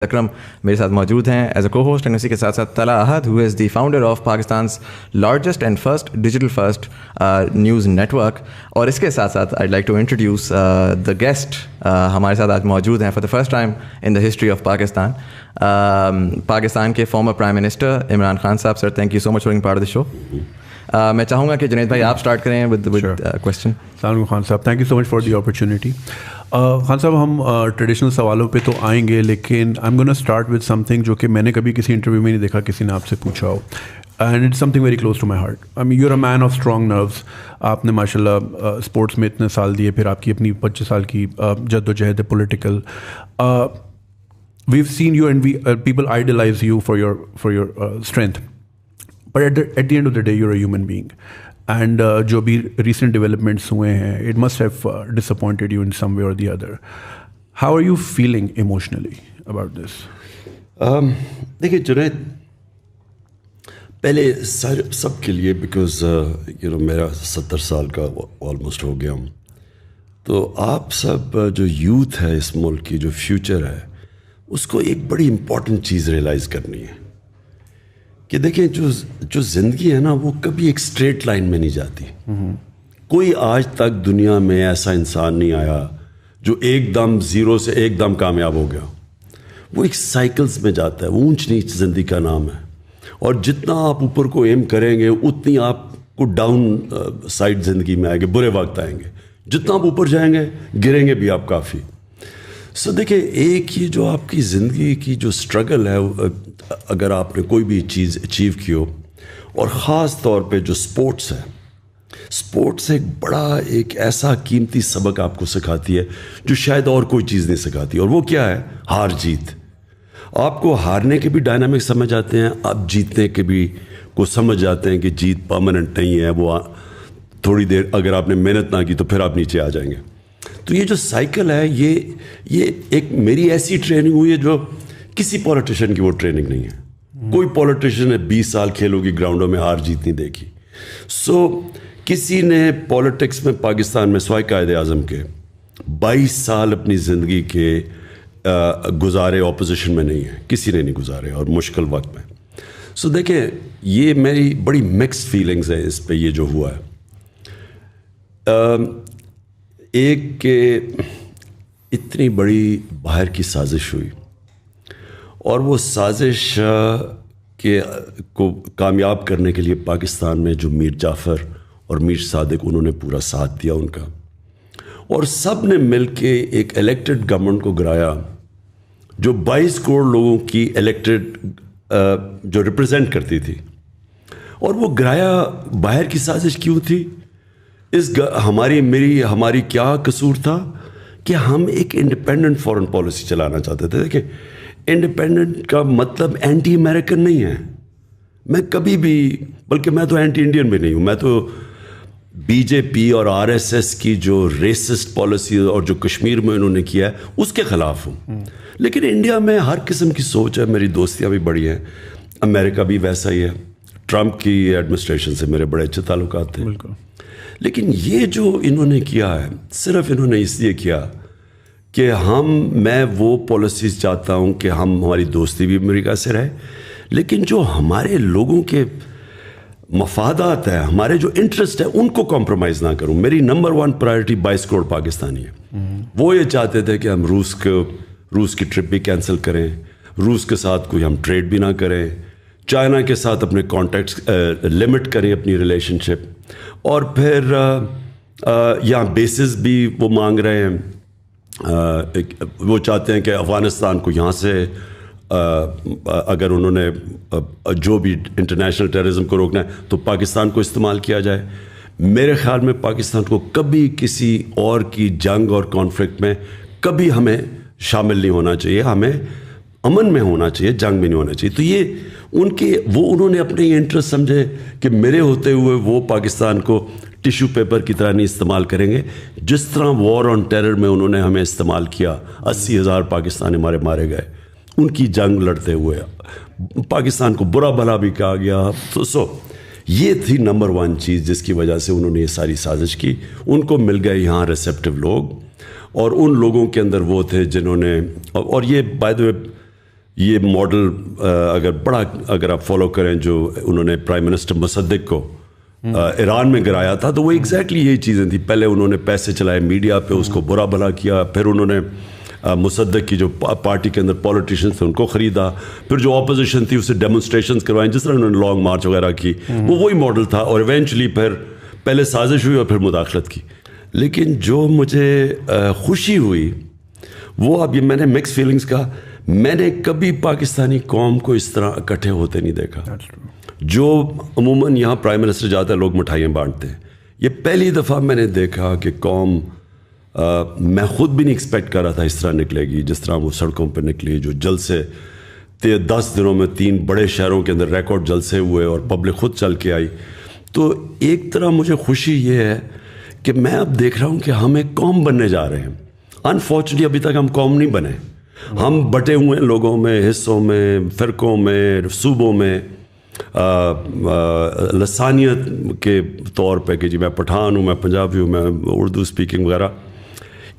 اکرم میرے ساتھ موجود ہیں ایز اے کو ہوسٹ، اینڈ اسی کے ساتھ ساتھ Talha Ahad who is the founder of Pakistan's largest and first digital first news network. اور اس کے ساتھ ساتھ I like to introduce the guest ہمارے ساتھ آج موجود ہیں for the first time in the history of Pakistan, Pakistan کے former prime minister Imran Khan صاحب. Sir thank you so much for being part of the show. میں چاہوں گا کہ جنید بھائی آپ اسٹارٹ کریں ود کوشچن. السلام علیکم خان صاحب، thank you so much for the opportunity. Khan صاحب ہم ٹریڈیشنل سوالوں پہ تو آئیں گے، لیکن I am gonna start with some thing جو کہ میں نے کبھی کسی انٹرویو میں نہیں دیکھا کسی نے آپ سے پوچھا ہو، and it's something very close to my heart. I mean you are a man of strong nerves. آپ نے ماشاء اللہ اسپورٹس میں اتنے سال دیے، پھر آپ کی اپنی 25 سال کی جد و جہد ہے political. We've seen you and people idolize you for your strength, but at the end of the day you are a human being. And جو بھی ریسنٹ ڈیولپمنٹس ہوئے ہیں، it must have disappointed you in some way or the other. How are you feeling emotionally about this? دیکھیے جنید، پہلے سب کے لیے because میرا 70 سال کا آلموسٹ ہو گیا ہوں، تو آپ سب جو یوتھ ہے اس ملک کی، جو فیوچر ہے، اس کو ایک بڑی امپورٹنٹ چیز ریئلائز کرنی ہے کہ دیکھیں جو زندگی ہے نا، وہ کبھی ایک اسٹریٹ لائن میں نہیں جاتی. کوئی آج تک دنیا میں ایسا انسان نہیں آیا جو ایک دم زیرو سے ایک دم کامیاب ہو گیا. وہ ایک سائیکلز میں جاتا ہے. وہ اونچ نیچ زندگی کا نام ہے، اور جتنا آپ اوپر کو ایم کریں گے اتنی آپ کو ڈاؤن سائڈ زندگی میں آئے گے، برے وقت آئیں گے. جتنا آپ اوپر جائیں گے گریں گے بھی آپ کافی. سو دیکھیں، ایک یہ جو آپ کی زندگی کی جو اسٹرگل ہے، اگر آپ نے کوئی بھی چیز اچیو کی ہو، اور خاص طور پہ جو اسپورٹس ہے، اسپورٹس ایک ایسا قیمتی سبق آپ کو سکھاتی ہے جو شاید اور کوئی چیز نہیں سکھاتی. اور وہ کیا ہے؟ ہار جیت. آپ کو ہارنے کے بھی ڈائنامک سمجھ آتے ہیں، آپ جیتنے کے بھی کو سمجھ جاتے ہیں کہ جیت پرماننٹ نہیں ہے. وہ تھوڑی دیر اگر آپ نے محنت نہ کی تو پھر آپ نیچے آ جائیں گے. تو یہ جو سائیکل ہے، یہ ایک میری ایسی ٹریننگ ہوئی ہے جو کسی پولیٹیشین کی وہ ٹریننگ نہیں ہے. کوئی پولیٹیشین نے 20 سال کھیلوں کی گراؤنڈوں میں ہار جیت نہیں دیکھی. سو کسی نے پولیٹکس میں پاکستان میں سوائے قائد اعظم کے 22 سال اپنی زندگی کے گزارے اپوزیشن میں نہیں ہے، کسی نے نہیں گزارے، اور مشکل وقت میں. سو دیکھیں، یہ میری بڑی مکس فیلنگز ہیں اس پہ. یہ جو ہوا ہے، ایک کہ اتنی بڑی باہر کی سازش ہوئی، اور وہ سازش کو کامیاب کرنے کے لیے پاکستان میں جو میر جعفر اور میر صادق، انہوں نے پورا ساتھ دیا ان کا، اور سب نے مل کے ایک الیکٹڈ گورنمنٹ کو گرایا جو 22 کروڑ لوگوں کی الیکٹڈ جو ریپرزینٹ کرتی تھی. اور وہ گرایا باہر کی سازش کیوں تھی؟ ہماری کیا قصور تھا کہ ہم ایک انڈیپینڈنٹ فارن پالیسی چلانا چاہتے تھے. دیکھیں، انڈیپینڈنٹ کا مطلب اینٹی امریکن نہیں ہے. میں کبھی بھی، بلکہ میں تو اینٹی انڈین بھی نہیں ہوں. میں تو بی جے پی اور RSS کی جو ریسسٹ پالیسی اور جو کشمیر میں انہوں نے کیا ہے اس کے خلاف ہوں. لیکن انڈیا میں ہر قسم کی سوچ ہے. میری دوستیاں بھی بڑی ہیں. امریکہ بھی ویسا ہی ہے. ٹرمپ کی ایڈمنسٹریشن سے میرے بڑے اچھے تعلقات تھے. لیکن یہ جو انہوں نے کیا ہے، صرف انہوں نے اس لیے کیا کہ میں وہ پالیسیز چاہتا ہوں کہ ہماری دوستی بھی امریکہ سے رہے، لیکن جو ہمارے لوگوں کے مفادات ہیں، ہمارے جو انٹرسٹ ہے، ان کو کمپرومائز نہ کروں. میری نمبر 1 پرائرٹی 22 کروڑ پاکستانی ہے. وہ یہ چاہتے تھے کہ ہم روس کی ٹرپ بھی کینسل کریں، روس کے ساتھ کوئی ہم ٹریڈ بھی نہ کریں، چائنا کے ساتھ اپنے کانٹیکٹس لمٹ کریں اپنی ریلیشن شپ، اور پھر یہاں بیسز بھی وہ مانگ رہے ہیں. وہ چاہتے ہیں کہ افغانستان کو یہاں سے اگر انہوں نے جو بھی انٹرنیشنل ٹیررزم کو روکنا ہے تو پاکستان کو استعمال کیا جائے. میرے خیال میں پاکستان کو کبھی کسی اور کی جنگ اور کانفلکٹ میں کبھی ہمیں شامل نہیں ہونا چاہیے. ہمیں امن میں ہونا چاہیے، جنگ میں نہیں ہونا چاہیے. تو یہ انہوں نے اپنے انٹرسٹ سمجھے کہ میرے ہوتے ہوئے وہ پاکستان کو ٹیشو پیپر کی طرح نہیں استعمال کریں گے. جس طرح وار آن ٹیرر میں انہوں نے ہمیں استعمال کیا، 80,000 پاکستانی ہمارے مارے گئے ان کی جنگ لڑتے ہوئے، پاکستان کو برا بھلا بھی کہا گیا. سو یہ تھی نمبر 1 چیز جس کی وجہ سے انہوں نے یہ ساری سازش کی. ان کو مل گئے یہاں ریسیپٹیو لوگ، اور ان لوگوں کے اندر وہ تھے جنہوں نے، اور یہ بائی دی وے یہ ماڈل اگر آپ فالو کریں جو انہوں نے پرائم منسٹر مصدق کو ایران میں گرایا تھا، تو وہ ایگزیکٹلی یہی چیزیں تھیں. پہلے انہوں نے پیسے چلائے میڈیا پہ، اس کو برا بھلا کیا، پھر انہوں نے مصدق کی جو پارٹی کے اندر پولیٹیشنز تھے ان کو خریدا، پھر جو اپوزیشن تھی اسے ڈیمونسٹریشنز کروائیں، جس طرح انہوں نے لانگ مارچ وغیرہ کی، وہ وہی ماڈل تھا. اور ایونچولی پھر پہلے سازش ہوئی اور پھر مداخلت کی. لیکن جو مجھے خوشی ہوئی وہ، اب یہ میں نے مکس فیلنگز کہا، میں نے کبھی پاکستانی قوم کو اس طرح اکٹھے ہوتے نہیں دیکھا. جو عموماً یہاں پرائم منسٹر جاتا ہے لوگ مٹھائیاں بانٹتے ہیں، یہ پہلی دفعہ میں نے دیکھا کہ قوم، میں خود بھی نہیں ایکسپیکٹ کر رہا تھا اس طرح نکلے گی جس طرح وہ سڑکوں پہ نکلی. جو جلسے 10 دنوں میں 3 بڑے شہروں کے اندر ریکارڈ جلسے ہوئے اور پبلک خود چل کے آئی. تو ایک طرح مجھے خوشی یہ ہے کہ میں اب دیکھ رہا ہوں کہ ہم ایک قوم بننے جا رہے ہیں. انفارچونیٹلی ابھی تک ہم قوم نہیں بنے، ہم بٹے ہوئے ہیں لوگوں میں، حصوں میں، فرقوں میں، صوبوں میں، لسانیت کے طور پہ کہ جی میں پٹھان ہوں، میں پنجابی ہوں، میں اردو اسپیکنگ وغیرہ.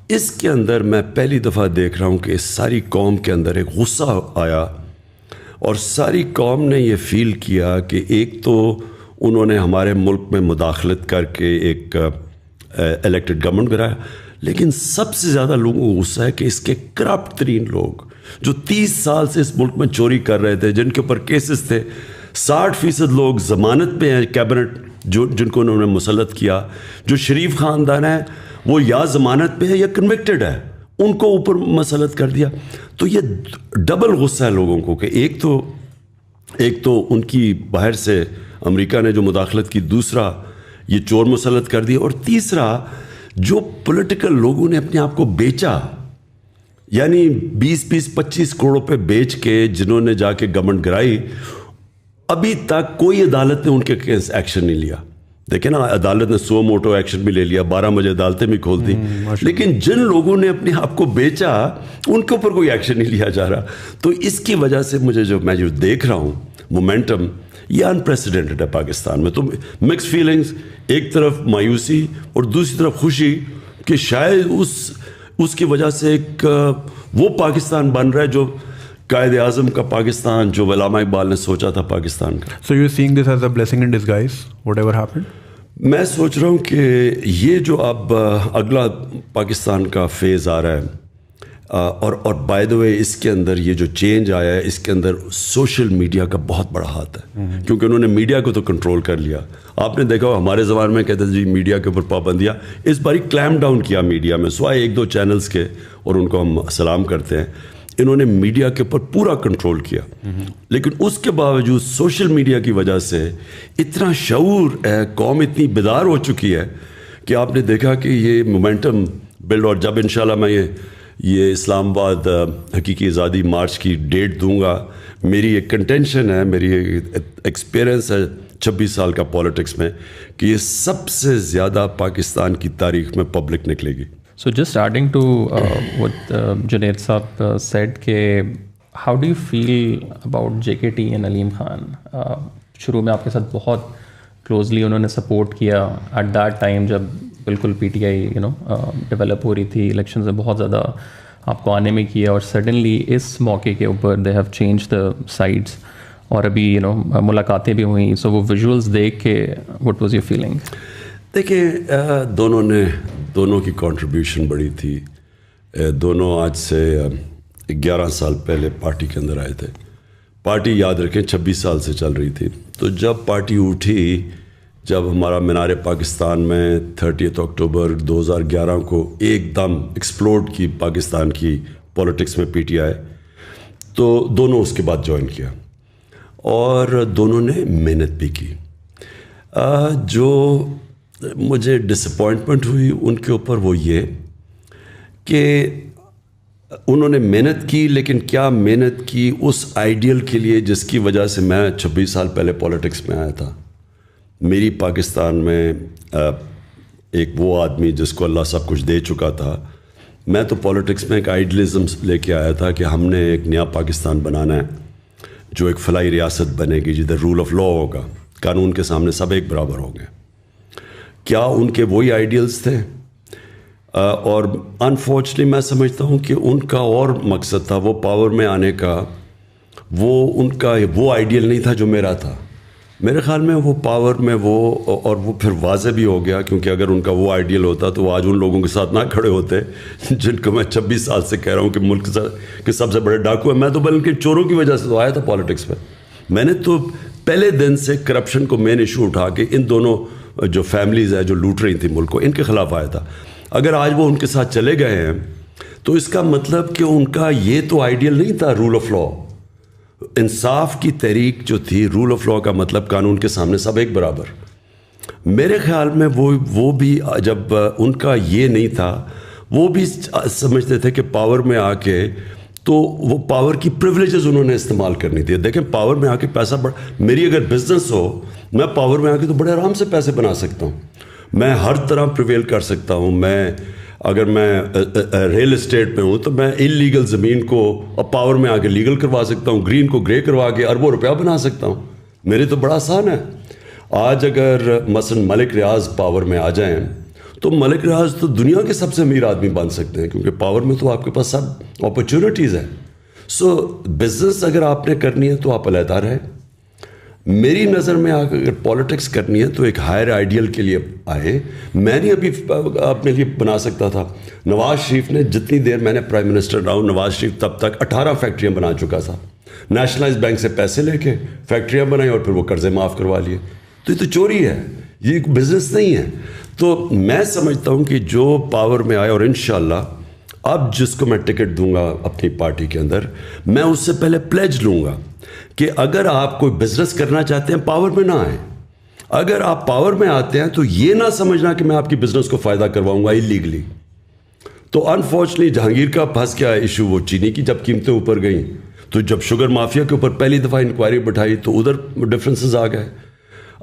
اس کے اندر میں پہلی دفعہ دیکھ رہا ہوں کہ اس ساری قوم کے اندر ایک غصہ آیا اور ساری قوم نے یہ فیل کیا کہ ایک تو انہوں نے ہمارے ملک میں مداخلت کر کے ایک الیکٹڈ گورنمنٹ گرایا، لیکن سب سے زیادہ لوگوں کو غصہ ہے کہ اس کے کرپٹ ترین لوگ جو 30 سال سے اس ملک میں چوری کر رہے تھے، جن کے اوپر کیسز تھے، 60% لوگ ضمانت پہ ہیں کیبنٹ جن کو انہوں نے مسلط کیا، جو شریف خاندان ہے وہ یا ضمانت پہ ہے یا کنوکٹڈ ہے، ان کو اوپر مسلط کر دیا. تو یہ ڈبل غصہ ہے لوگوں کو کہ ایک تو ان کی باہر سے امریکہ نے جو مداخلت کی، دوسرا یہ چور مسلط کر دیا، اور تیسرا جو پولیٹیکل لوگوں نے اپنے آپ کو بیچا، یعنی 20-25 کروڑوں پہ بیچ کے جنہوں نے جا کے گورنمنٹ گرائی، ابھی تک کوئی عدالت نے ان کے کیس ایکشن نہیں لیا. دیکھیں نا، عدالت نے سو موٹو ایکشن بھی لے لیا، 12 بجے عدالتیں بھی کھول دی، لیکن جن لوگوں نے اپنے آپ کو بیچا ان کے اوپر کوئی ایکشن نہیں لیا جا رہا. تو اس کی وجہ سے میں جو دیکھ رہا ہوں مومنٹم، یہ انپریسیڈنٹڈ ہے پاکستان میں. تو مکس فیلنگز، ایک طرف مایوسی اور دوسری طرف خوشی کہ شاید اس کی وجہ سے ایک وہ پاکستان بن رہا ہے جو قائد اعظم کا پاکستان، جو علامہ اقبال نے سوچا تھا پاکستان کا. So you're seeing this as a blessing in disguise, whatever happened? میں سوچ رہا ہوں کہ یہ جو اب اگلا پاکستان کا فیز آ رہا ہے، اور بائی دا وے اس کے اندر یہ جو چینج آیا ہے، اس کے اندر سوشل میڈیا کا بہت بڑا ہاتھ ہے، کیونکہ انہوں نے میڈیا کو تو کنٹرول کر لیا. آپ نے دیکھا ہمارے زبان میں کہتے ہیں جی میڈیا کے اوپر پابندیاں، اس باری کلیم ڈاؤن کیا میڈیا میں، سوائے 1-2 چینلز کے، اور ان کو ہم سلام کرتے ہیں. انہوں نے میڈیا کے اوپر پورا کنٹرول کیا، لیکن اس کے باوجود سوشل میڈیا کی وجہ سے اتنا شعور ہے، قوم اتنی بیدار ہو چکی ہے کہ آپ نے دیکھا کہ یہ مومنٹم بلڈ. اور جب انشاءاللہ میں یہ اسلام آباد حقیقی آزادی مارچ کی ڈیٹ دوں گا، میری ایک کنٹینشن ہے، میری ایکسپیرئنس ہے 26 سال کا پولیٹکس میں، کہ یہ سب سے زیادہ پاکستان کی تاریخ میں پبلک نکلے گی. So just adding to what Junaid Saab said, how do you feel about JKT and Aleem Khan? شروع میں آپ کے ساتھ بہت کلوزلی انہوں نے سپورٹ کیا ایٹ دیٹ ٹائم جب بالکل پی ٹی آئی ڈیولپ ہو رہی تھی، الیکشنز میں بہت زیادہ آپ کو آنے میں کیا، اور سڈنلی اس موقع کے اوپر they have change the sides, اور ابھی ملاقاتیں بھی ہوئیں. سو وہ ویژولس دیکھ کے وٹ واز یور فیلنگ؟ دیکھیں، دونوں کی کنٹریبیوشن بڑی تھی. دونوں آج سے 11 سال پہلے پارٹی کے اندر آئے تھے. پارٹی یاد رکھیں 26 سال سے چل رہی تھی. تو جب پارٹی اٹھی، جب ہمارا مینار پاکستان میں 30 اکتوبر 2011 کو ایک دم ایکسپلوڈ کی پاکستان کی پولیٹکس میں پی ٹی آئی، تو دونوں اس کے بعد جوائن کیا اور دونوں نے محنت بھی کی. جو مجھے ڈس اپوائنٹمنٹ ہوئی ان کے اوپر وہ یہ کہ انہوں نے محنت کی، لیکن کیا محنت کی اس آئیڈیل کے لیے جس کی وجہ سے میں 26 سال پہلے پولیٹکس میں آیا تھا. میری پاکستان میں ایک وہ آدمی جس کو اللہ سب کچھ دے چکا تھا، میں تو پولیٹکس میں ایک آئیڈیلزم لے کے آیا تھا کہ ہم نے ایک نیا پاکستان بنانا ہے جو ایک فلاحی ریاست بنے گی جدھر رول آف لا ہوگا، قانون کے سامنے سب ایک برابر ہوں گے. کیا ان کے وہی آئیڈیلز تھے؟ اور انفارچونیٹلی میں سمجھتا ہوں کہ ان کا اور مقصد تھا وہ پاور میں آنے کا، وہ ان کا وہ آئیڈیل نہیں تھا جو میرا تھا. میرے خیال میں وہ پاور میں وہ، اور وہ پھر واضح بھی ہو گیا، کیونکہ اگر ان کا وہ آئیڈیل ہوتا تو وہ آج ان لوگوں کے ساتھ نہ کھڑے ہوتے جن کو میں 26 سال سے کہہ رہا ہوں کہ ملک کے سب سے بڑے ڈاکو ہیں. میں تو بلکہ چوروں کی وجہ سے تو آیا تھا پالیٹکس پہ. میں نے تو پہلے دن سے کرپشن کو مین ایشو اٹھا کے ان دونوں جو فیملیز ہیں جو لوٹ رہی تھیں ملک کو، ان کے خلاف آیا تھا. اگر آج وہ ان کے ساتھ چلے گئے ہیں تو اس کا مطلب کہ ان کا یہ تو آئیڈیل نہیں تھا رول آف لا. انصاف کی تحریک جو تھی، رول آف لا کا مطلب قانون کے سامنے سب ایک برابر. میرے خیال میں وہ بھی جب ان کا یہ نہیں تھا، وہ بھی سمجھتے تھے کہ پاور میں آ کے تو وہ پاور کی پریولیجز انہوں نے استعمال کرنی تھی. دیکھیں پاور میں آ کے پیسہ میری اگر بزنس ہو، میں پاور میں آ کے تو بڑے آرام سے پیسے بنا سکتا ہوں. میں ہر طرح پریویل کر سکتا ہوں. اگر میں ریل اسٹیٹ میں ہوں تو میں انلیگل زمین کو پاور میں آ کے لیگل کروا سکتا ہوں، گرین کو گرے کروا کے اربوں روپیہ بنا سکتا ہوں. میرے تو بڑا آسان ہے. آج اگر مثلا ملک ریاض پاور میں آ جائیں تو ملک ریاض تو دنیا کے سب سے امیر آدمی بن سکتے ہیں، کیونکہ پاور میں تو آپ کے پاس سب اپرچونیٹیز ہیں. سو بزنس اگر آپ نے کرنی ہے تو آپ علیحدہ رہیں. میری نظر میں اگر پالیٹکس کرنی ہے تو ایک ہائر آئیڈیل کے لیے آئے. میں نہیں ابھی اپنے لیے بنا سکتا تھا. نواز شریف نے جتنی دیر میں نے پرائم منسٹر رہا ہوں، نواز شریف تب تک 18 فیکٹریاں بنا چکا تھا. نیشنلائز بینک سے پیسے لے کے فیکٹریاں بنائی اور پھر وہ قرضے معاف کروا لیے. تو یہ تو چوری ہے، یہ بزنس نہیں ہے. تو میں سمجھتا ہوں کہ جو پاور میں آئے، اور انشاءاللہ اب جس کو میں ٹکٹ دوں گا اپنی پارٹی کے اندر، میں اس سے پہلے پلیج لوں گا کہ اگر آپ کوئی بزنس کرنا چاہتے ہیں پاور میں نہ آئیں. اگر آپ پاور میں آتے ہیں تو یہ نہ سمجھنا کہ میں آپ کی بزنس کو فائدہ کرواؤں گا اللیگلی. تو انفارچونیٹلی جہانگیر کا پھنس گیا ایشو وہ چینی کی، جب قیمتیں اوپر گئیں تو جب شوگر مافیا کے اوپر پہلی دفعہ انکوائری بٹھائی تو ادھر ڈفرینسز آ گئے.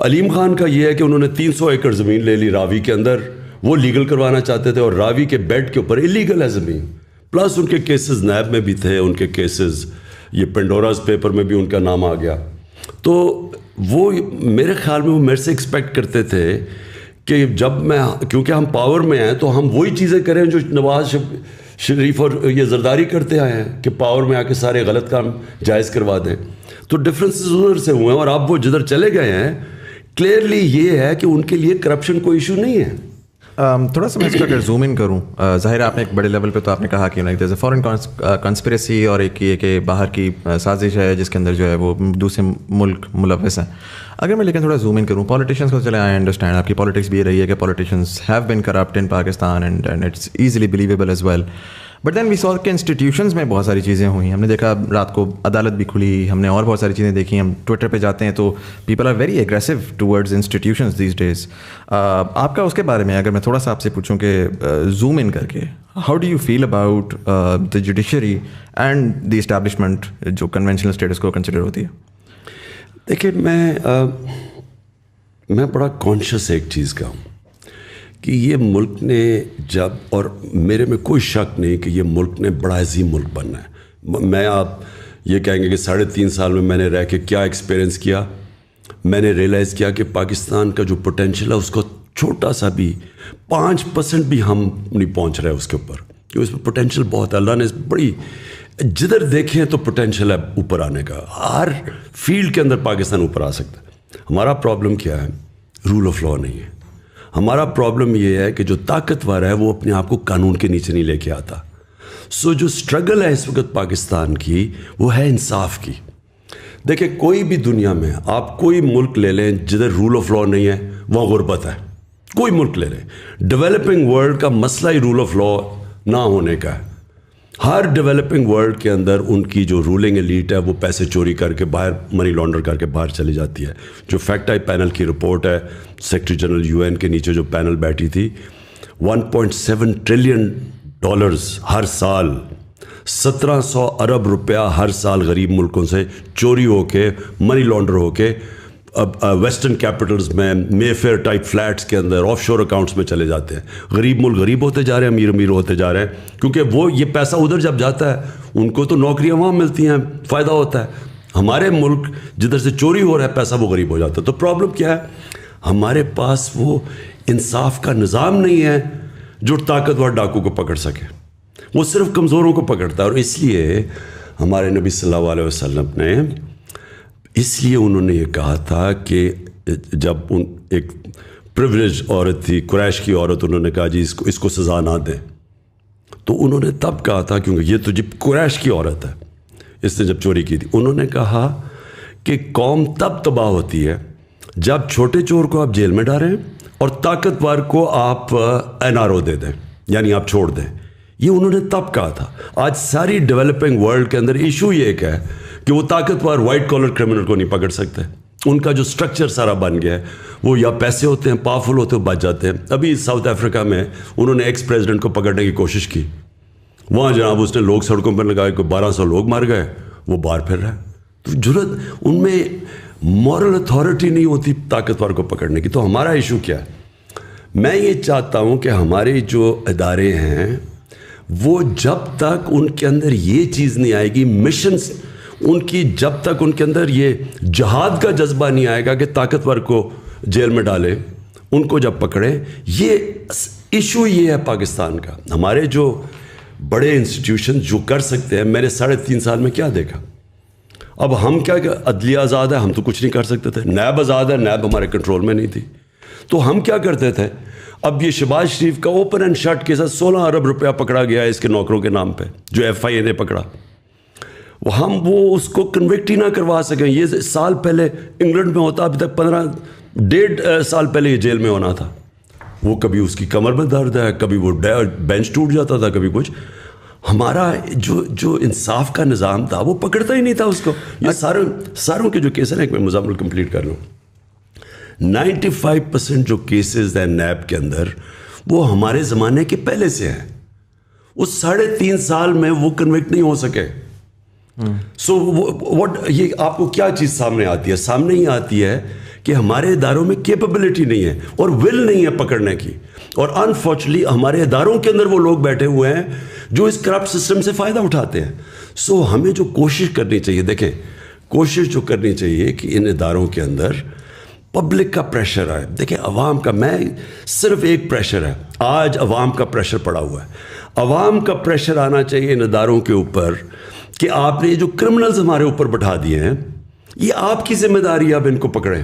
علیم خان کا یہ ہے کہ انہوں نے 300 ایکڑ زمین لے لی راوی کے اندر، وہ لیگل کروانا چاہتے تھے، اور راوی کے بیڈ کے اوپر اللیگل ہے زمین. پلس ان کے کیسز نیب میں بھی تھے، ان کے کیسز یہ پینڈوراز پیپر میں بھی ان کا نام آ گیا. تو وہ میرے خیال میں وہ میرے سے ایکسپیکٹ کرتے تھے کہ جب میں، کیونکہ ہم پاور میں ہیں تو ہم وہی چیزیں کریں جو نواز شریف اور یہ زرداری کرتے آئے ہیں کہ پاور میں آ کے سارے غلط کام جائز کروا دیں. تو ڈفرینسز ادھر سے ہوئے ہیں، اور اب وہ جدھر چلے گئے ہیں کلیئرلی یہ ہے کہ ان کے لیے کرپشن کوئی ایشو نہیں ہے. تھوڑا سا میں اس کو اگر زوم ان کروں، ظاہر آپ نے ایک بڑے لیول پہ تو آپ نے کہا کہ دیر فورن کنسپریسی، اور ایک یہ کہ باہر کی سازش ہے جس کے اندر جو ہے وہ دوسرے ملک ملوث ہیں. اگر میں لیکن تھوڑا زوم ان کروں پالیٹیشینس کو، چلے آئی انڈرسٹینڈ آپ کی پالیٹکس بھی یہ رہی ہے کہ politicians have been corrupt in Pakistan and it's easily believable as well. But then we saw کہ انسٹیٹیوشنز میں بہت ساری چیزیں ہوئیں. ہم نے دیکھا رات کو عدالت بھی کھلی، ہم نے اور بہت ساری چیزیں دیکھی. ہم ٹویٹر پہ جاتے ہیں تو people are very aggressive towards institutions these days. آپ کا اس کے بارے میں اگر میں تھوڑا سا آپ سے پوچھوں کہ زوم ان کر کے how do you feel about the judiciary and the establishment جو کنونشنل اسٹیٹس کو کنسیڈر ہوتی ہے؟ دیکھیں میں بڑا کانشیس ایک چیز کا ہوں کہ یہ ملک نے جب، اور میرے میں کوئی شک نہیں کہ یہ ملک نے بڑا عظیم ملک بننا ہے. میں آپ یہ کہیں گے کہ 3.5 سال میں میں نے رہ کے کیا ایکسپیرینس کیا، میں نے ریئلائز کیا کہ پاکستان کا جو پوٹینشیل ہے اس کو چھوٹا سا بھی 5% بھی ہم نہیں پہنچ رہے اس کے اوپر، کہ اس میں پوٹینشیل بہت ہے. اللہ نے بڑی، جدھر دیکھیں تو پوٹینشیل ہے اوپر آنے کا. ہر فیلڈ کے اندر پاکستان اوپر آ سکتا ہے. ہمارا پرابلم کیا ہے؟ رول آف لا نہیں ہے. ہمارا پرابلم یہ ہے کہ جو طاقتور ہے وہ اپنے آپ کو قانون کے نیچے نہیں لے کے آتا. سو جو سٹرگل ہے اس وقت پاکستان کی وہ ہے انصاف کی. دیکھیں کوئی بھی دنیا میں آپ کوئی ملک لے لیں جدھر رول آف لا نہیں ہے وہاں غربت ہے. کوئی ملک لے لیں. ڈیولپنگ ورلڈ کا مسئلہ ہی رول آف لا نہ ہونے کا ہے. ہر ڈیولپنگ ورلڈ کے اندر ان کی جو رولنگ ایلیٹ ہے وہ پیسے چوری کر کے باہر، منی لانڈر کر کے باہر چلی جاتی ہے. جو فیکٹ آئی پینل کی رپورٹ ہے، سیکرٹری جنرل UN کے نیچے جو پینل بیٹھی تھی، $1.7 ٹریلین ہر سال، 1700 ارب روپیہ ہر سال غریب ملکوں سے چوری ہو کے، منی لانڈر ہو کے اب ویسٹرن کیپٹلز میں، مے فیئر ٹائپ فلیٹس کے اندر، آف شور اکاؤنٹس میں چلے جاتے ہیں. غریب ملک غریب ہوتے جا رہے ہیں، امیر امیر ہوتے جا رہے ہیں، کیونکہ وہ یہ پیسہ ادھر جب جاتا ہے ان کو تو نوکریاں وہاں ملتی ہیں، فائدہ ہوتا ہے. ہمارے ملک جدھر سے چوری ہو رہا ہے پیسہ وہ غریب ہو جاتا ہے. تو پرابلم کیا ہے؟ ہمارے پاس وہ انصاف کا نظام نہیں ہے جو طاقتور ڈاکو کو پکڑ سکے. وہ صرف کمزوروں کو پکڑتا ہے. اور اس لیے ہمارے نبی صلی اللہ علیہ وسلم نے اس لیے انہوں نے یہ کہا تھا کہ جب ایک پریویلیج عورت تھی، قریش کی عورت، انہوں نے کہا جی اس کو سزا نہ دیں، تو انہوں نے تب کہا تھا، کیونکہ یہ تو جب قریش کی عورت ہے، اس نے جب چوری کی تھی، انہوں نے کہا کہ قوم تب تباہ ہوتی ہے جب چھوٹے چور کو آپ جیل میں ڈالیں اور طاقتور کو آپ NRO دے دیں، یعنی آپ چھوڑ دیں. یہ انہوں نے تب کہا تھا. آج ساری ڈیولپنگ ورلڈ کے اندر ایشو یہ ایک ہے کہ وہ طاقتور وائٹ کالر کرمنل کو نہیں پکڑ سکتے. ان کا جو سٹرکچر سارا بن گیا ہے، وہ یا پیسے ہوتے ہیں، پاورفل ہوتے ہیں، بچ جاتے ہیں. ابھی ساؤتھ افریقہ میں انہوں نے ایکس پریزیڈنٹ کو پکڑنے کی کوشش کی، وہاں جناب اس نے لوگ سڑکوں پر لگائے، کوئی 1200 لوگ مار گئے، وہ باہر پھر رہا ہے. تو جرت ان میں مورل اتھارٹی نہیں ہوتی طاقتور کو پکڑنے کی. تو ہمارا ایشو کیا ہے؟ میں یہ چاہتا ہوں کہ ہمارے جو ادارے ہیں وہ جب تک ان کے اندر یہ چیز نہیں آئے گی، مشنز ان کی جب تک ان کے اندر یہ جہاد کا جذبہ نہیں آئے گا کہ طاقتور کو جیل میں ڈالیں، ان کو جب پکڑیں. یہ ایشو یہ ہے پاکستان کا. ہمارے جو بڑے انسٹیٹیوشن جو کر سکتے ہیں، میں نے 3.5 سال میں کیا دیکھا. اب ہم کیا کہ عدلیہ آزاد ہے، ہم تو کچھ نہیں کر سکتے تھے. نیب آزاد ہے، نیب ہمارے کنٹرول میں نہیں تھی. تو ہم کیا کرتے تھے؟ اب یہ شہباز شریف کا اوپن اینڈ شٹ کے ساتھ 16 ارب روپیہ پکڑا گیا ہے اس کے نوکروں کے نام پہ، جو FIA نے پکڑا. ہم وہ اس کو کنوکٹ ہی نہ کروا سکیں. یہ سال پہلے انگلینڈ میں ہوتا، ابھی تک 1.5 سال پہلے یہ جیل میں ہونا تھا. وہ کبھی اس کی کمر میں درد ہے، کبھی وہ بینچ ٹوٹ جاتا تھا، کبھی کچھ. ہمارا جو انصاف کا نظام تھا وہ پکڑتا ہی نہیں تھا اس کو. یہ ساروں کے جو کیس ہیں، ایک میں مزامل کمپلیٹ کر لوں. 95% جو کیسز ہیں نیب کے اندر وہ ہمارے زمانے کے پہلے سے ہیں. اس 3.5 سال میں وہ کنوکٹ نہیں ہو سکے. سو یہ آپ کو کیا چیز سامنے آتی ہے؟ سامنے ہی آتی ہے کہ ہمارے اداروں میں کیپبلٹی نہیں ہے اور ول نہیں ہے پکڑنے کی. اور انفارچونیٹلی ہمارے اداروں کے اندر وہ لوگ بیٹھے ہوئے ہیں جو اس کرپٹ سسٹم سے فائدہ اٹھاتے ہیں. سو ہمیں جو کوشش کرنی چاہیے، دیکھیں کوشش جو کرنی چاہیے کہ ان اداروں کے اندر پبلک کا پریشر آئے. دیکھیں عوام کا، میں صرف ایک پریشر ہے آج، عوام کا پریشر پڑا ہوا ہے. عوام کا پریشر آنا چاہیے ان اداروں کے اوپر کہ آپ نے جو کرمنلز ہمارے اوپر بٹھا دیے ہیں، یہ آپ کی ذمہ داری ہے، اب ان کو پکڑیں.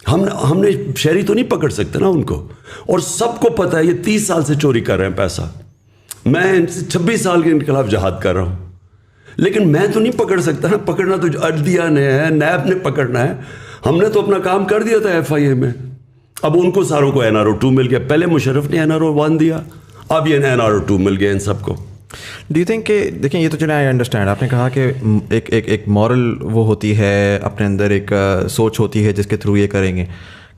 ہم نے شہری تو نہیں پکڑ سکتے نا ان کو. اور سب کو پتہ ہے یہ 30 سال سے چوری کر رہے ہیں پیسہ. میں 26 سال کے ان کے خلاف جہاد کر رہا ہوں، لیکن میں تو نہیں پکڑ سکتا نا. پکڑنا تو عدلیہ نے ہے، نیب نے پکڑنا ہے. ہم نے تو اپنا کام کر دیا تھا FIA میں. اب ان کو ساروں کو NRO 2 مل گیا. پہلے مشرف نے NRO 1 دیا، اب یہ NRO 2 مل گیا ان سب کو. ڈو یو تھنک کہ دیکھیں یہ تو چلیں آئی انڈرسٹینڈ، آپ نے کہا کہ ایک مورل وہ ہوتی ہے، اپنے اندر ایک سوچ ہوتی ہے جس کے تھرو یہ کریں گے.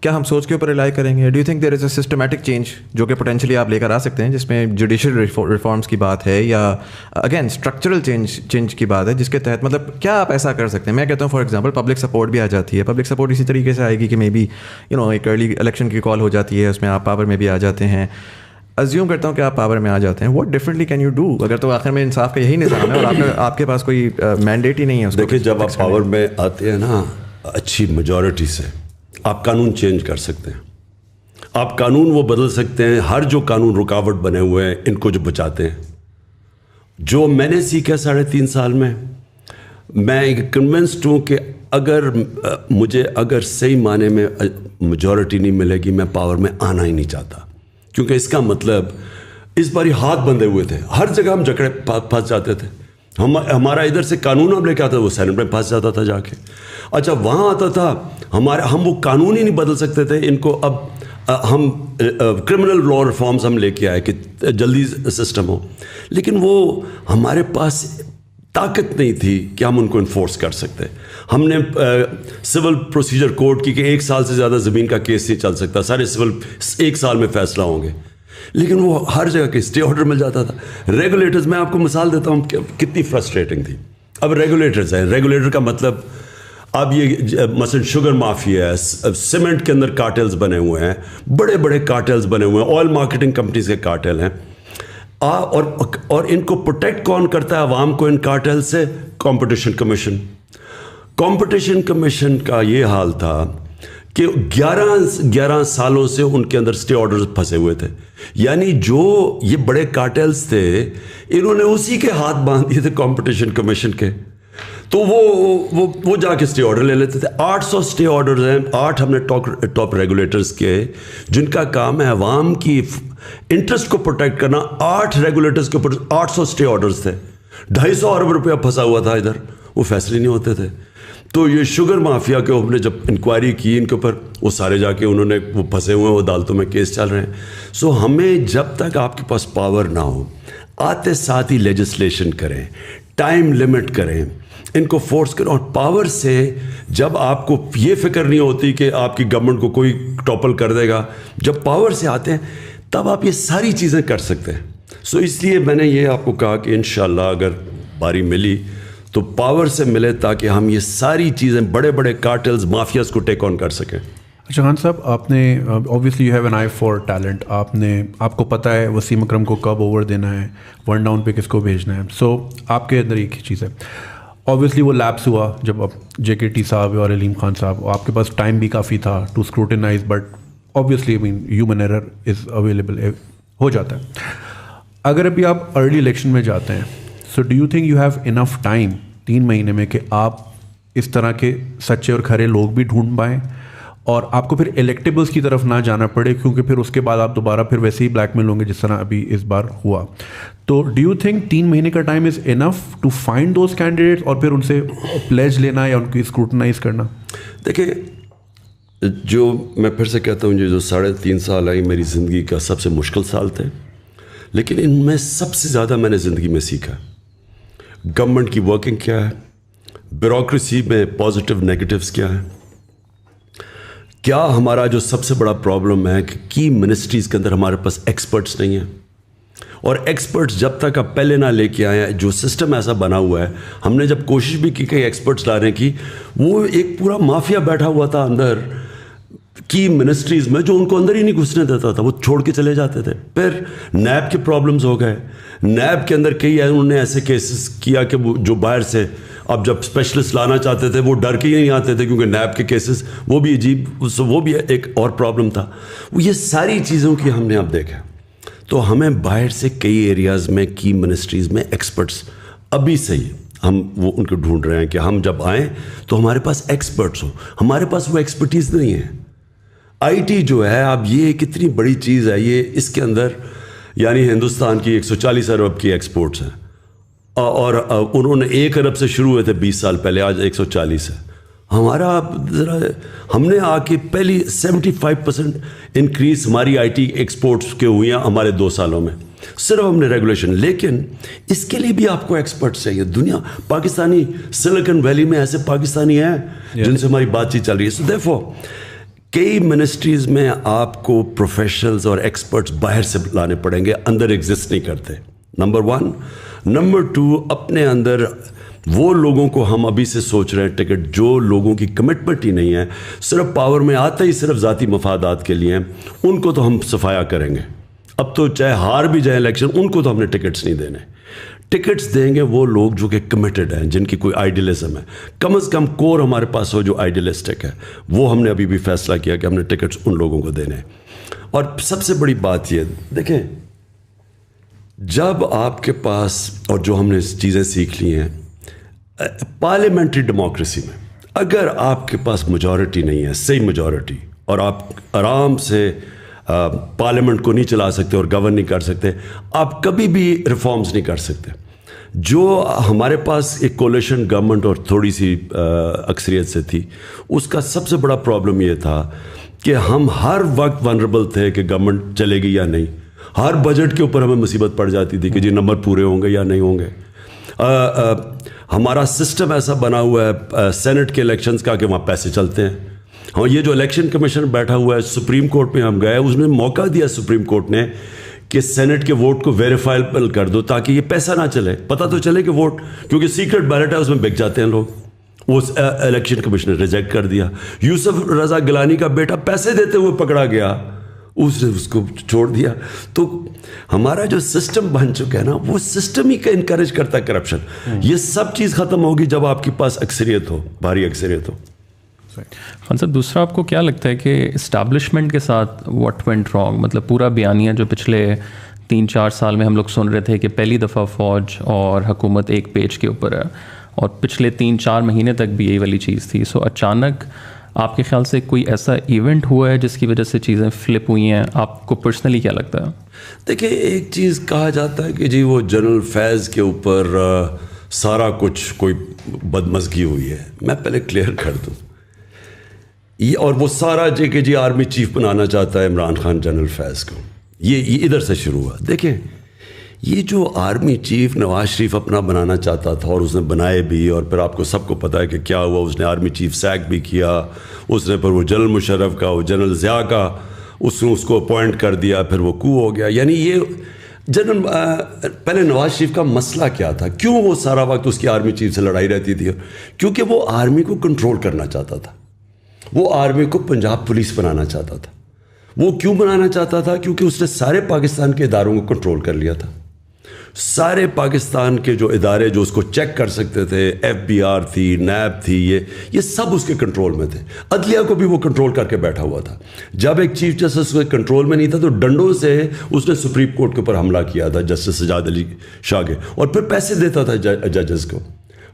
کیا ہم سوچ کے اوپر ریلائی کریں گے؟ Do you think there is a systematic change جو کہ پوٹینشلی آپ لے کر آ سکتے ہیں، جس میں جوڈیشل ریفارمس کی بات ہے یا اگین اسٹرکچرل چینج کی بات ہے، جس کے تحت مطلب کیا آپ ایسا کر سکتے ہیں؟ میں کہتا ہوں فار ایگزامپل پبلک سپورٹ بھی آ جاتی ہے. پبلک سپورٹ اسی طریقے سے آئے گی کہ مے بی ایک ارلی الیکشن کی کال ہو جاتی ہے، اس میں آپ پاور میں بھی آ جاتے ہیں. ازیوم کرتا ہوں کہ آپ پاور میں آ جاتے ہیں. What differently can you do اگر تو آخر میں انصاف کا یہی نظام ہے اور آپ کے پاس کوئی مینڈیٹ ہی نہیں ہے؟ دیکھیں جب آپ پاور میں آتے ہیں نا اچھی میجورٹی سے، آپ قانون چینج کر سکتے ہیں. آپ قانون وہ بدل سکتے ہیں. ہر جو قانون رکاوٹ بنے ہوئے ہیں ان کو جو بچاتے ہیں. جو میں نے سیکھا 3.5 سال میں کنونسڈ ہوں کہ اگر صحیح معنی میں میجورٹی نہیں ملے گی، میں پاور میں آنا ہی نہیں چاہتا. کیونکہ اس کا مطلب اس باری ہاتھ بندھے ہوئے تھے، ہر جگہ ہم جکڑے پھنس جاتے تھے. ہمارا ادھر سے قانون ہم لے کے آتا، وہ سینٹ میں پھنس جاتا تھا جا کے. اچھا وہاں آتا تھا ہم وہ قانون ہی نہیں بدل سکتے تھے. ان کو اب ہم کرمنل لا ریفارمز ہم لے کے آئے کہ جلدی سسٹم ہو، لیکن وہ ہمارے پاس طاقت نہیں تھی کہ ہم ان کو انفورس کر سکتے. ہم نے سول پروسیجر کوڈ کی کہ 1 سال سے زیادہ زمین کا کیس نہیں چل سکتا، سارے سول 1 سال میں فیصلہ ہوں گے. لیکن وہ ہر جگہ کے اسٹے آرڈر مل جاتا تھا. ریگولیٹرز، میں آپ کو مثال دیتا ہوں کتنی فرسٹریٹنگ تھی. اب ریگولیٹرز ہیں، ریگولیٹر کا مطلب اب یہ مثلا شوگر مافیا ہے، سیمنٹ کے اندر کارٹیلز بنے ہوئے ہیں، بڑے بڑے کارٹیلز بنے ہوئے ہیں، آئل مارکیٹنگ کمپنیز کے کارٹیل ہیں. اور ان کو پروٹیکٹ کون کرتا ہے عوام کو ان کارٹیل سے؟ Competition commission. کمپٹیشن کمیشن کا یہ حال تھا کہ 11 سالوں سے ان کے اندر اسٹے آرڈرز پھنسے ہوئے تھے. یعنی جو یہ بڑے کارٹیلز تھے انہوں نے اسی کے ہاتھ باندھ دیے تھے کمپٹیشن کمیشن کے, تو وہ جا کے اسٹے آرڈر لے لیتے تھے. 800 اسٹے آرڈرز ہیں, 8 ہم نے ٹاپ ریگولیٹرز کے جن کا کام ہے عوام کی انٹرسٹ کو پروٹیکٹ کرنا. 8 ریگولیٹرز کے اوپر 800 اسٹے آرڈرز تھے. 250 ارب روپیہ پھنسا ہوا تھا ادھر, وہ فیصلے نہیں ہوتے تھے. تو یہ شوگر مافیا کے ہم نے جب انکوائری کی ان کے اوپر, وہ سارے جا کے انہوں نے وہ پھنسے ہوئے ہیں, وہ عدالتوں میں کیس چل رہے ہیں. سو ہمیں جب تک آپ کے پاس پاور نہ ہو, آتے ساتھ ہی لیجسلیشن کریں, ٹائم لمٹ کریں, ان کو فورس کریں. اور پاور سے جب آپ کو یہ فکر نہیں ہوتی کہ آپ کی گورنمنٹ کو کوئی ٹاپل کر دے گا, جب پاور سے آتے ہیں تب آپ یہ ساری چیزیں کر سکتے ہیں. سو اس لیے میں نے یہ آپ کو کہا کہ انشاءاللہ اگر باری ملی تو پاور سے ملے تاکہ ہم یہ ساری چیزیں بڑے بڑے کارٹلز مافیاز کو ٹیک آن کر سکیں. اچھا خان صاحب, آپ نے obviously you have an I for talent. آپ کو پتہ ہے وسیم اکرم کو کب اوور دینا ہے, 1 ڈاؤن پہ کس کو بھیجنا ہے. سو آپ کے اندر ایک ہی چیز ہے, اوبیسلی وہ لیپس ہوا جب اب JKT صاحب اور علیم خان صاحب, آپ کے پاس ٹائم بھی کافی تھا to scrutinize, but obviously human error is available, ہو جاتا ہے. اگر ابھی آپ ارلی الیکشن میں جاتے ہیں, so do you think you have enough time 3 مہینے میں کہ آپ اس طرح کے سچے اور کھرے لوگ بھی ڈھونڈ پائیں اور آپ کو پھر الیکٹیبلس کی طرف نہ جانا پڑے, کیونکہ پھر اس کے بعد آپ دوبارہ پھر ویسے ہی بلیک میل ہوں گے جس طرح ابھی اس بار ہوا. تو ڈو یو تھنک 3 مہینے کا time is enough to find those candidates اور پھر ان سے پلیج لینا یا ان کی اسکروٹنائز کرنا؟ دیکھیں, جو میں پھر سے کہتا ہوں, جو 3.5 سال آئی میری زندگی کا سب سے مشکل سال تھے, لیکن ان میں سب سے زیادہ میں نے زندگی میں سیکھا گورنمنٹ کی ورکنگ کیا ہے, بیوروکریسی میں پازیٹیو نیگیٹیوز کیا ہے. کیا ہمارا جو سب سے بڑا پرابلم ہے کہ کی منسٹریز کے اندر ہمارے پاس ایکسپرٹس نہیں ہیں, اور ایکسپرٹس جب تک آپ پہلے نہ لے کے آئے ہیں, جو سسٹم ایسا بنا ہوا ہے, ہم نے جب کوشش بھی کی کہ ایکسپرٹس لانے کی, وہ ایک پورا مافیا بیٹھا ہوا تھا اندر کی منسٹریز میں جو ان کو اندر ہی نہیں گھسنے دیتا تھا, وہ چھوڑ کے چلے جاتے تھے. پھر نیب کے پرابلمز ہو گئے, نیب کے اندر کئی انہوں نے ایسے کیسز کیا کہ جو باہر سے اب جب اسپیشلسٹ لانا چاہتے تھے وہ ڈر کے ہی نہیں آتے تھے, کیونکہ نیب کے کیسز وہ بھی عجیب, وہ بھی ایک اور پرابلم تھا. وہ یہ ساری چیزوں کی ہم نے اب دیکھا, تو ہمیں باہر سے کئی ایریاز میں کی منسٹریز میں ایکسپرٹس ابھی سے ہی ہم وہ ان کو ڈھونڈ رہے ہیں کہ ہم جب آئیں تو ہمارے پاس ایکسپرٹس ہوں. ہمارے پاس وہ ایکسپرٹیز نہیں ہے. IT جو ہے اب یہ کتنی بڑی چیز ہے, یہ اس کے اندر یعنی ہندوستان کی 140 ارب کی ایکسپورٹس ہیں, اور انہوں نے 1 ارب سے شروع ہوئے تھے 20 سال پہلے, آج 140 ہے. ہمارا ذرا ہم نے آ کے پہلی 75% انکریز ہماری IT ایکسپورٹس کے ہوئی ہیں ہمارے 2 سالوں میں, صرف ہم نے ریگولیشن. لیکن اس کے لیے بھی آپ کو ایکسپرٹس چاہیے. دنیا پاکستانی سلیکن ویلی میں ایسے پاکستانی ہیں جن سے ہماری بات چیت چل رہی ہے. سو دیرفور کئی منسٹریز میں آپ کو پروفیشنلز اور ایکسپرٹس باہر سے لانے پڑیں گے, اندر ایگزسٹ نہیں کرتے, نمبر 1. نمبر 2, اپنے اندر وہ لوگوں کو ہم ابھی سے سوچ رہے ہیں ٹکٹ, جو لوگوں کی کمٹمنٹ ہی نہیں ہے, صرف پاور میں آتا ہی صرف ذاتی مفادات کے لیے ہیں, ان کو تو ہم صفایا کریں گے. اب تو چاہے ہار بھی جائیں الیکشن, ان کو تو ہم نے ٹکٹس نہیں دینے. ٹکٹس دیں گے وہ لوگ جو کہ کمیٹڈ ہیں, جن کی کوئی آئیڈیلزم ہے, کم از کم کور ہمارے پاس ہو جو آئیڈیلسٹک ہے. وہ ہم نے ابھی بھی فیصلہ کیا کہ ہم نے ٹکٹس ان لوگوں کو دینے. اور سب سے بڑی بات یہ دیکھیں, جب آپ کے پاس, اور جو ہم نے چیزیں سیکھ لی ہیں پارلیمنٹری ڈیموکریسی میں, اگر آپ کے پاس میجورٹی نہیں ہے, صحیح میجورٹی, اور آپ آرام سے پارلیمنٹ کو نہیں چلا سکتے اور گورن نہیں کر سکتے, آپ کبھی بھی ریفارمز نہیں کر سکتے. جو ہمارے پاس ایک کولیشن گورنمنٹ اور تھوڑی سی اکثریت سے تھی, اس کا سب سے بڑا پرابلم یہ تھا کہ ہم ہر وقت ونربل تھے کہ گورنمنٹ چلے گی یا نہیں. ہر بجٹ کے اوپر ہمیں مصیبت پڑ جاتی تھی کہ جی نمبر پورے ہوں گے یا نہیں ہوں گے. ہمارا سسٹم ایسا بنا ہوا ہے سینٹ کے الیکشنز کا کہ وہاں پیسے چلتے ہیں. ہاں, یہ جو الیکشن کمیشن بیٹھا ہوا ہے, سپریم کورٹ میں ہم گئے, اس نے موقع دیا سپریم کورٹ نے کہ سینٹ کے ووٹ کو ویریفائبل کر دو تاکہ یہ پیسہ نہ چلے, پتہ تو چلے کہ ووٹ, کیونکہ سیکرٹ بیلٹ ہے اس میں بک جاتے ہیں لوگ. وہ الیکشن کمیشن نے ریجیکٹ کر دیا. یوسف رضا گیلانی کا بیٹا پیسے دیتے ہوئے پکڑا گیا, اس نے اس کو چھوڑ دیا. تو ہمارا جو سسٹم بن چکا ہے نا, وہ سسٹم ہی کا انکریج کرتا ہے کرپشن. یہ سب چیز ختم ہوگی جب آپ کے پاس اکثریت ہو, بھاری اکثریت ہو. خان صاحب دوسرا آپ کو کیا لگتا ہے کہ اسٹیبلشمنٹ کے ساتھ واٹ وینٹ رانگ, مطلب پورا بیانیہ جو پچھلے 3-4 سال میں ہم لوگ سن رہے تھے کہ پہلی دفعہ فوج اور حکومت ایک پیج کے اوپر ہے, اور پچھلے 3-4 مہینے تک بھی یہی والی چیز تھی, سو اچانک آپ کے خیال سے کوئی ایسا ایونٹ ہوا ہے جس کی وجہ سے چیزیں فلپ ہوئی ہیں؟ آپ کو پرسنلی کیا لگتا ہے؟ دیکھیں ایک چیز کہا جاتا ہے کہ جی وہ جنرل فیض کے اوپر سارا کچھ کوئی بدمزگی ہوئی ہے. میں پہلے کلیئر کر دوں یہ, اور وہ سارا کہ جی آرمی چیف بنانا چاہتا ہے عمران خان جنرل فیض کو, یہ ادھر سے شروع ہوا. دیکھیں یہ جو آرمی چیف نواز شریف اپنا بنانا چاہتا تھا اور اس نے بنائے بھی, اور پھر آپ کو سب کو پتہ ہے کہ کیا ہوا, اس نے آرمی چیف سیک بھی کیا, اس نے پھر وہ جنرل مشرف کا, وہ جنرل ضیاء کا اس نے اس کو اپوائنٹ کر دیا, پھر وہ کو ہو گیا. یعنی یہ جنرل پہلے نواز شریف کا مسئلہ کیا تھا, کیوں وہ سارا وقت اس کی آرمی چیف سے لڑائی رہتی تھی؟ کیونکہ وہ آرمی کو کنٹرول کرنا چاہتا تھا, وہ آرمی کو پنجاب پولیس بنانا چاہتا تھا. وہ کیوں بنانا چاہتا تھا؟ کیونکہ اس نے سارے پاکستان کے اداروں کو کنٹرول کر لیا تھا. سارے پاکستان کے جو ادارے جو اس کو چیک کر سکتے تھے, FBI تھی, نیب تھی, یہ سب اس کے کنٹرول میں تھے. عدلیہ کو بھی وہ کنٹرول کر کے بیٹھا ہوا تھا. جب ایک چیف جسٹس اس کے کنٹرول میں نہیں تھا تو ڈنڈوں سے اس نے سپریم کورٹ کے اوپر حملہ کیا تھا, جسٹس سجاد علی شاہ کے, اور پھر پیسے دیتا تھا ججز کو.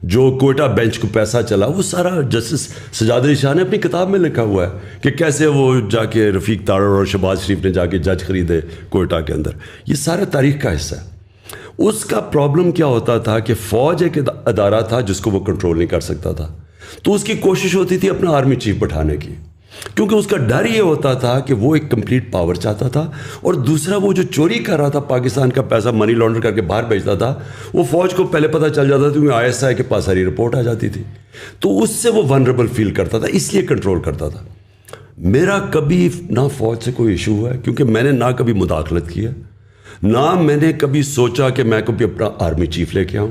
جو کوئٹہ بینچ کو پیسہ چلا وہ سارا جسٹس سجاد علی شاہ نے اپنی کتاب میں لکھا ہوا ہے کہ کیسے وہ جا کے رفیق تارڑ اور شہباز شریف نے جا کے جج خریدے کوئٹہ کے اندر. یہ سارا تاریخ کا حصہ ہے. اس کا پرابلم کیا ہوتا تھا کہ فوج ایک ادارہ تھا جس کو وہ کنٹرول نہیں کر سکتا تھا, تو اس کی کوشش ہوتی تھی اپنا آرمی چیف بٹھانے کی, کیونکہ اس کا ڈر یہ ہوتا تھا کہ وہ ایک کمپلیٹ پاور چاہتا تھا, اور دوسرا وہ جو چوری کر رہا تھا پاکستان کا پیسہ منی لانڈر کر کے باہر بھیجتا تھا, وہ فوج کو پہلے پتہ چل جاتا تھا کیونکہ ISI کے پاس ساری رپورٹ آ جاتی تھی, تو اس سے وہ ونربل فیل کرتا تھا, اس لیے کنٹرول کرتا تھا. میرا کبھی نہ فوج سے کوئی ایشو ہوا ہے, کیونکہ میں نے نہ کبھی مداخلت کی ہے, نہ میں نے کبھی سوچا کہ میں کبھی اپنا آرمی چیف لے کے آؤں.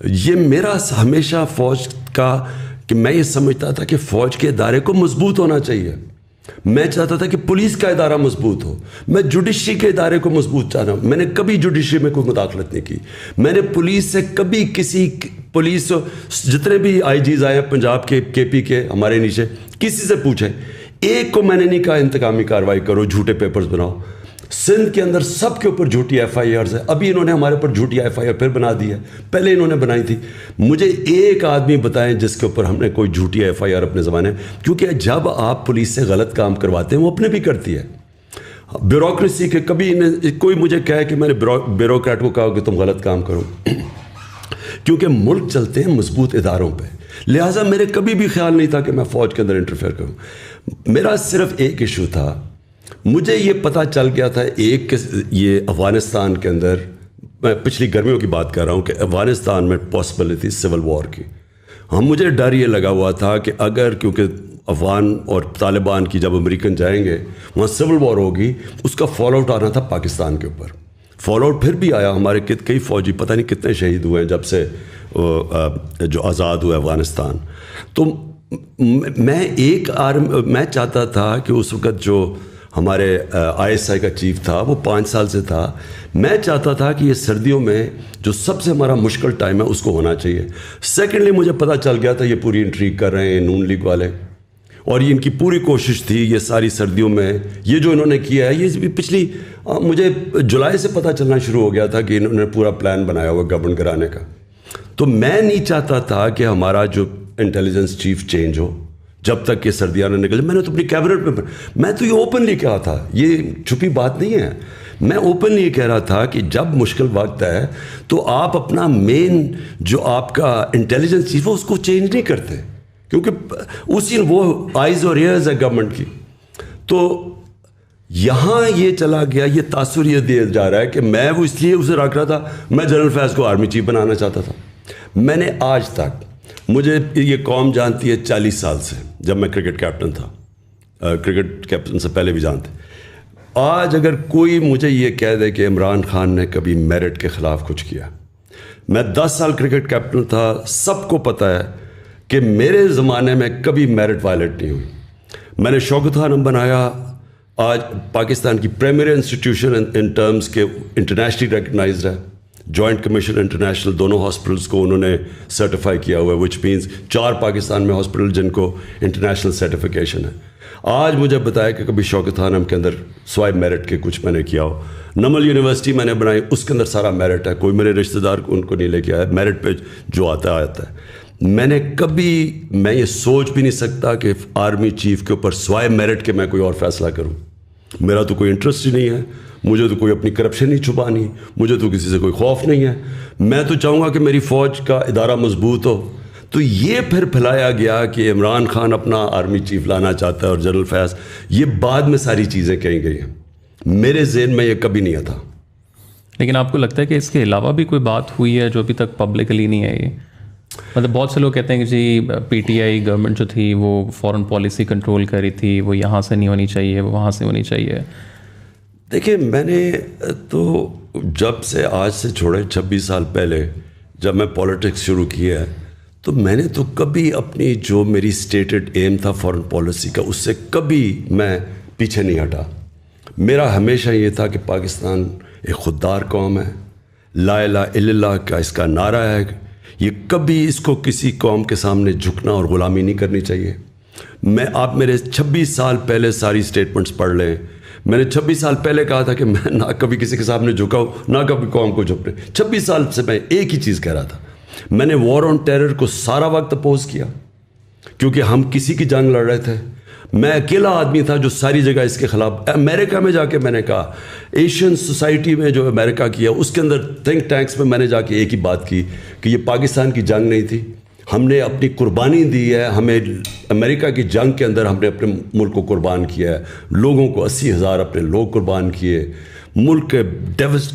یہ میرا ہمیشہ فوج کا کہ میں یہ سمجھتا تھا کہ فوج کے ادارے کو مضبوط ہونا چاہیے. میں چاہتا تھا کہ پولیس کا ادارہ مضبوط ہو, میں جوڈیشری کے ادارے کو مضبوط چاہتا ہوں. میں نے کبھی جوڈیشری میں کوئی مداخلت نہیں کی. میں نے پولیس سے کبھی کسی پولیس جتنے بھی IGs آئے ہیں پنجاب کے, KP کے, ہمارے نیچے, کسی سے پوچھیں, ایک کو میں نے نہیں کہا انتقامی کارروائی کرو, جھوٹے پیپرز بناؤ. سندھ کے اندر سب کے اوپر جھوٹی FIRs ہے. ابھی انہوں نے ہمارے اوپر جھوٹی FIR پھر بنا دی ہے, پہلے انہوں نے بنائی تھی. مجھے ایک آدمی بتائیں جس کے اوپر ہم نے کوئی جھوٹی FIR اپنے زمانے, کیونکہ جب آپ پولیس سے غلط کام کرواتے ہیں وہ اپنے بھی کرتی ہے. بیوروکریسی کے کبھی کوئی مجھے کہے کہ میں نے بیوروکریٹ کو کہا کہ تم غلط کام کرو, کیونکہ ملک چلتے ہیں مضبوط اداروں پہ. لہٰذا میرے کبھی بھی خیال نہیں تھا کہ میں فوج کے اندر انٹرفیئر کروں. میرا صرف ایک ایشو تھا, مجھے یہ پتہ چل گیا تھا ایک یہ افغانستان کے اندر, میں پچھلی گرمیوں کی بات کر رہا ہوں, کہ افغانستان میں پاسبلٹی سول وار کی. مجھے ڈر یہ لگا ہوا تھا کہ اگر, کیونکہ افغان اور طالبان کی جب امریکن جائیں گے وہاں سول وار ہوگی, اس کا فال آؤٹ آنا تھا پاکستان کے اوپر. فال آؤٹ پھر بھی آیا, ہمارے کئی فوجی پتہ نہیں کتنے شہید ہوئے ہیں جب سے جو آزاد ہوا افغانستان. تو میں چاہتا تھا کہ اس وقت جو ہمارے ISI کا چیف تھا وہ 5 سال سے تھا, میں چاہتا تھا کہ یہ سردیوں میں جو سب سے ہمارا مشکل ٹائم ہے اس کو ہونا چاہیے. سیکنڈلی مجھے پتہ چل گیا تھا یہ پوری انٹریگ کر رہے ہیں نون لیگ والے, اور یہ ان کی پوری کوشش تھی یہ ساری سردیوں میں یہ جو انہوں نے کیا ہے. یہ پچھلی مجھے جولائی سے پتہ چلنا شروع ہو گیا تھا کہ انہوں نے پورا پلان بنایا ہوا گورنمنٹ کرانے کا. تو میں نہیں چاہتا تھا کہ ہمارا جو انٹیلیجنس چیف چینج ہو جب تک یہ سردیاں نہ نکلے. میں نے تو اپنی کیبنٹ میں تو یہ اوپنلی کہا تھا, یہ چھپی بات نہیں ہے, میں اوپنلی یہ کہہ رہا تھا کہ جب مشکل وقت ہے تو آپ اپنا مین جو آپ کا انٹیلیجنس چیف ہے اس کو چینج نہیں کرتے, کیونکہ اسی وہ آئیز اور ایئرز ہے گورنمنٹ کی. تو یہاں یہ چلا گیا, یہ تاثر یہ دیا جا رہا ہے کہ میں وہ اس لیے اسے رکھ رہا تھا, میں جنرل فیض کو آرمی چیف بنانا چاہتا تھا. میں نے آج تک, مجھے یہ قوم جانتی ہے 40 سال سے, جب میں کرکٹ کیپٹن تھا, کرکٹ کیپٹن سے پہلے بھی جانتے. آج اگر کوئی مجھے یہ کہہ دے کہ عمران خان نے کبھی میرٹ کے خلاف کچھ کیا, میں 10 سال کرکٹ کیپٹن تھا, سب کو پتہ ہے کہ میرے زمانے میں کبھی میرٹ وائلیٹ نہیں ہوئی. میں نے شوکت خانم بنایا, آج پاکستان کی پریمیئر انسٹیٹیوشن ان ٹرمز کے انٹرنیشنلی ریکگنائزڈ ہے. جوائنٹ کمیشن انٹرنیشنل دونوں ہاسپٹلس کو انہوں نے سرٹیفائی کیا ہوا ہے, وچ مینس 4 پاکستان میں ہاسپٹل جن کو انٹرنیشنل سرٹیفیکیشن ہے. آج مجھے بتایا کہ کبھی شوکت خانم کے اندر سوائے میرٹ کے کچھ میں نے کیا ہو. نمل یونیورسٹی میں نے بنائی, اس کے اندر سارا میرٹ ہے, کوئی میرے رشتہ دار ان کو نہیں لے کے آیا, میرٹ پہ جو آتا ہے. میں نے کبھی, میں یہ سوچ بھی نہیں سکتا کہ آرمی چیف کے اوپر سوائے میرٹ کے میں کوئی اور فیصلہ کروں. میرا تو کوئی انٹرسٹ ہی نہیں ہے, مجھے تو کوئی اپنی کرپشن نہیں چھپانی, مجھے تو کسی سے کوئی خوف نہیں ہے. میں تو چاہوں گا کہ میری فوج کا ادارہ مضبوط ہو. تو یہ پھر پھیلایا گیا کہ عمران خان اپنا آرمی چیف لانا چاہتا ہے اور جنرل فیاض, یہ بعد میں ساری چیزیں کہیں گئی ہیں, میرے ذہن میں یہ کبھی نہیں تھا. لیکن آپ کو لگتا ہے کہ اس کے علاوہ بھی کوئی بات ہوئی ہے جو ابھی تک پبلکلی نہیں آئی؟ مطلب بہت سے لوگ کہتے ہیں کہ جی پی ٹی آئی گورنمنٹ جو تھی وہ فارن پالیسی کنٹرول کر رہی تھی, وہ یہاں سے نہیں ہونی چاہیے, وہ وہاں سے ہونی چاہیے. دیکھیں, میں نے تو جب سے آج سے چھوڑے 26 سال پہلے جب میں پولیٹکس شروع کی ہے, تو میں نے تو کبھی اپنی جو میری اسٹیٹڈ ایم تھا فارن پالیسی کا, اس سے کبھی میں پیچھے نہیں ہٹا. میرا ہمیشہ یہ تھا کہ پاکستان ایک خوددار قوم ہے, لا الہ الا اللہ کا اس کا نعرہ ہے, یہ کبھی اس کو کسی قوم کے سامنے جھکنا اور غلامی نہیں کرنی چاہیے. آپ میرے 26 سال پہلے ساری اسٹیٹمنٹس پڑھ لیں. میں نے 26 سال پہلے کہا تھا کہ میں نہ کبھی کسی کے سامنے جھکا ہوں, نہ کبھی قوم کو جھکنے. 26 سال سے میں ایک ہی چیز کہہ رہا تھا. میں نے وار آن ٹیرر کو سارا وقت اپوز کیا, کیونکہ ہم کسی کی جنگ لڑ رہے تھے. میں اکیلا آدمی تھا جو ساری جگہ اس کے خلاف. امریکہ میں جا کے میں نے کہا, ایشین سوسائٹی میں جو امریکہ کیا, اس کے اندر تھنک ٹینکس میں نے جا کے ایک ہی بات کی کہ یہ پاکستان کی جنگ نہیں تھی, ہم نے اپنی قربانی دی ہے. ہمیں امریکہ کی جنگ کے اندر ہم نے اپنے ملک کو قربان کیا ہے, لوگوں کو 80,000 اپنے لوگ قربان کیے. ملک کے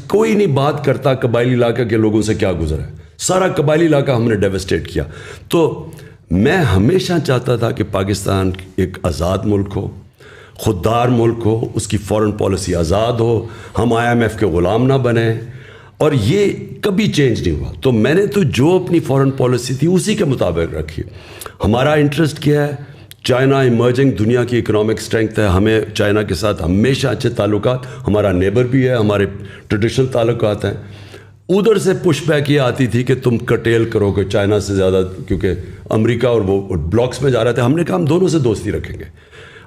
کوئی نہیں بات کرتا قبائلی علاقہ کے لوگوں سے کیا گزرا ہے, سارا قبائلی علاقہ ہم نے ڈیوسٹیٹ کیا. تو میں ہمیشہ چاہتا تھا کہ پاکستان ایک آزاد ملک ہو, خوددار ملک ہو, اس کی فارن پالیسی آزاد ہو, ہم IMF کے غلام نہ بنیں, اور یہ کبھی چینج نہیں ہوا. تو میں نے تو جو اپنی فارن پالیسی تھی اسی کے مطابق رکھی. ہمارا انٹرسٹ کیا ہے؟ چائنا ایمرجنگ دنیا کی اکنامک اسٹرینتھ ہے, ہمیں چائنا کے ساتھ ہمیشہ اچھے تعلقات, ہمارا نیبر بھی ہے, ہمارے ٹریڈیشنل تعلقات ہیں. ادھر سے پش بیک یہ آتی تھی کہ تم کٹیل کرو کہ چائنا سے زیادہ, کیونکہ امریکہ اور وہ بلاکس میں جا رہے تھے. ہم نے کہا ہم دونوں سے دوستی رکھیں گے,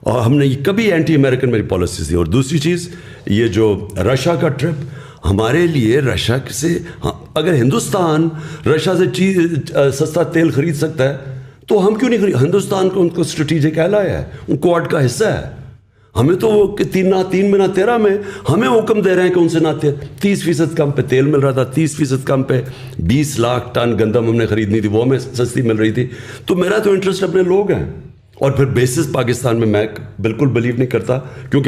اور ہم نے کبھی اینٹی امریکن میری پالیسی تھی. اور دوسری چیز یہ جو رشیا کا ٹرپ, ہمارے لیے رشیا سے, اگر ہندوستان رشیا سے سستا تیل خرید سکتا ہے تو ہم کیوں نہیں خرید؟ ہندوستان کو ان کو اسٹریٹجک ایلائی ہے, ان کوڈ کا حصہ ہے. ہمیں تو وہ 3 میں نہ 13 میں ہمیں حکم دے رہے ہیں کہ ان سے نہ 30% کم پہ تیل مل رہا تھا, 30% کم پہ 20 لاکھ ٹن گندم ہم نے خریدنی تھی, وہ ہمیں سستی مل رہی تھی. تو میرا تو انٹرسٹ اپنے لوگ ہیں. اور پھر بیسس پاکستان میں بالکل بلیو نہیں کرتا, کیونکہ